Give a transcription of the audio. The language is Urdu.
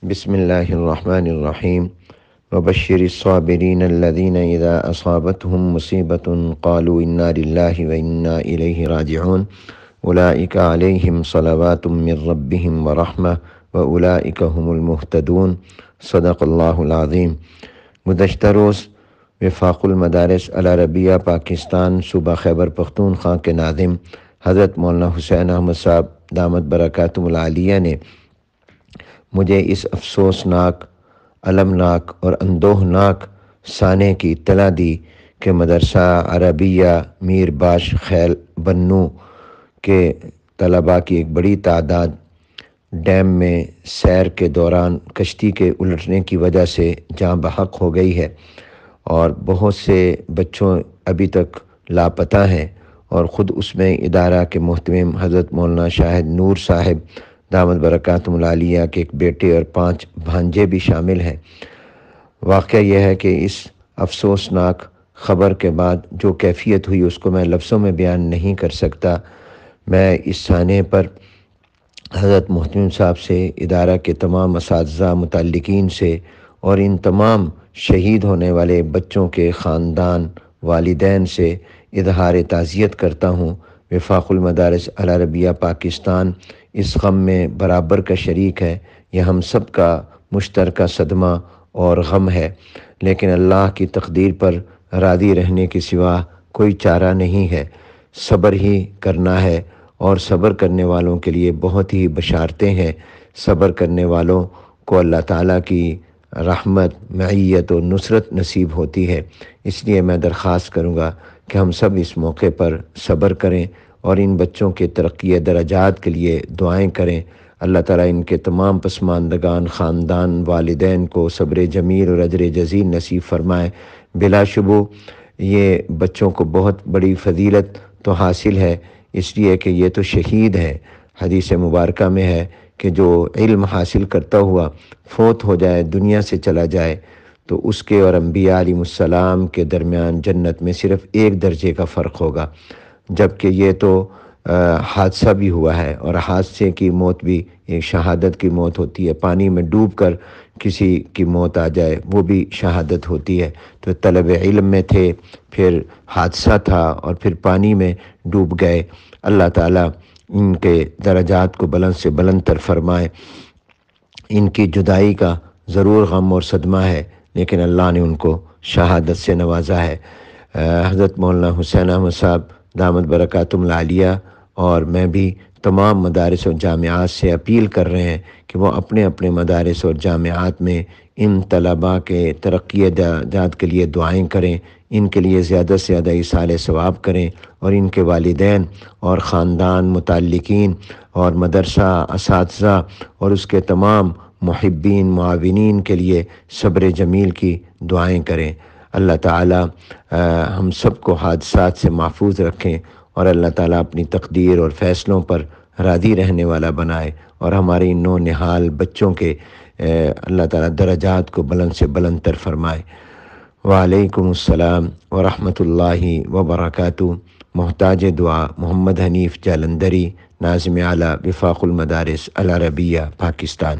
بسم اللہ الرحمن الرحیم وبشر الصابرین الذین اذا اصابتهم مصیبۃ قالوا انا للہ وانا الیہ راجعون اولئک علیہم صلوات من ربہم ورحمہ واولئک هم المہتدون۔ صدق اللہ العظیم۔ گزشتہ روز وفاق المدارس العربیہ پاکستان صوبہ خیبر پختونخوا کے ناظم حضرت مولانا حسین احمد صاحب دامت برکاتہم العالیہ نے مجھے اس افسوسناک، المناک اور اندوہناک سانے کی اطلاع دی کہ مدرسہ عربیہ میر باش خیل بنو کے طلباء کی ایک بڑی تعداد ڈیم میں سیر کے دوران کشتی کے الٹنے کی وجہ سے جاں بحق ہو گئی ہے، اور بہت سے بچوں ابھی تک لاپتہ ہیں، اور خود اس میں ادارہ کے محتمم حضرت مولانا شاہد نور صاحب دامت برکاتہم العالیہ کے ایک بیٹے اور 5 بھانجے بھی شامل ہیں۔ واقعہ یہ ہے کہ اس افسوسناک خبر کے بعد جو کیفیت ہوئی اس کو میں لفظوں میں بیان نہیں کر سکتا۔ میں اس سانے پر حضرت محتمم صاحب سے، ادارہ کے تمام اساتذہ متعلقین سے اور ان تمام شہید ہونے والے بچوں کے خاندان والدین سے اظہار تعزیت کرتا ہوں۔ وفاق المدارس العربیہ پاکستان اس غم میں برابر کا شریک ہے، یہ ہم سب کا مشترکہ صدمہ اور غم ہے، لیکن اللہ کی تقدیر پر راضی رہنے کے سوا کوئی چارہ نہیں ہے، صبر ہی کرنا ہے، اور صبر کرنے والوں کے لیے بہت ہی بشارتیں ہیں۔ صبر کرنے والوں کو اللہ تعالیٰ کی رحمت، معیت و نصرت نصیب ہوتی ہے۔ اس لیے میں درخواست کروں گا کہ ہم سب اس موقع پر صبر کریں اور ان بچوں کے ترقی درجات کے لیے دعائیں کریں۔ اللہ تعالیٰ ان کے تمام پسماندگان، خاندان، والدین کو صبر جمیل اور اجر جزیل نصیب فرمائے۔ بلا شبہ یہ بچوں کو بہت بڑی فضیلت تو حاصل ہے، اس لیے کہ یہ تو شہید ہیں۔ حدیث مبارکہ میں ہے کہ جو علم حاصل کرتا ہوا فوت ہو جائے، دنیا سے چلا جائے، تو اس کے اور انبیاء علیہ السلام کے درمیان جنت میں صرف 1 درجے کا فرق ہوگا، جبکہ یہ تو حادثہ بھی ہوا ہے، اور حادثے کی موت بھی ایک شہادت کی موت ہوتی ہے۔ پانی میں ڈوب کر کسی کی موت آ جائے وہ بھی شہادت ہوتی ہے۔ تو طلب علم میں تھے، پھر حادثہ تھا، اور پھر پانی میں ڈوب گئے۔ اللہ تعالیٰ ان کے درجات کو بلند سے بلند تر فرمائے۔ ان کی جدائی کا ضرور غم اور صدمہ ہے، لیکن اللہ نے ان کو شہادت سے نوازا ہے۔ حضرت مولانا حسین احمد صاحب دامت برکاتہم العالیہ اور میں بھی تمام مدارس اور جامعات سے اپیل کر رہے ہیں کہ وہ اپنے اپنے مدارس اور جامعات میں ان طلباء کے ترقی درجات کے لیے دعائیں کریں، ان کے لیے زیادہ سے زیادہ ایصال ثواب کریں، اور ان کے والدین اور خاندان، متعلقین اور مدرسہ اساتذہ اور اس کے تمام محبین، معاونین کے لیے صبر جمیل کی دعائیں کریں۔ اللہ تعالیٰ ہم سب کو حادثات سے محفوظ رکھیں، اور اللہ تعالیٰ اپنی تقدیر اور فیصلوں پر راضی رہنے والا بنائے، اور ہمارے ان نو نہال بچوں کے اللہ تعالیٰ درجات کو بلند سے بلند تر فرمائے۔ وعلیکم السلام ورحمۃ اللہ وبرکاتہ۔ محتاج دعا محمد حنیف جالندری، ناظم اعلیٰ وفاق المدارس العربیہ پاکستان۔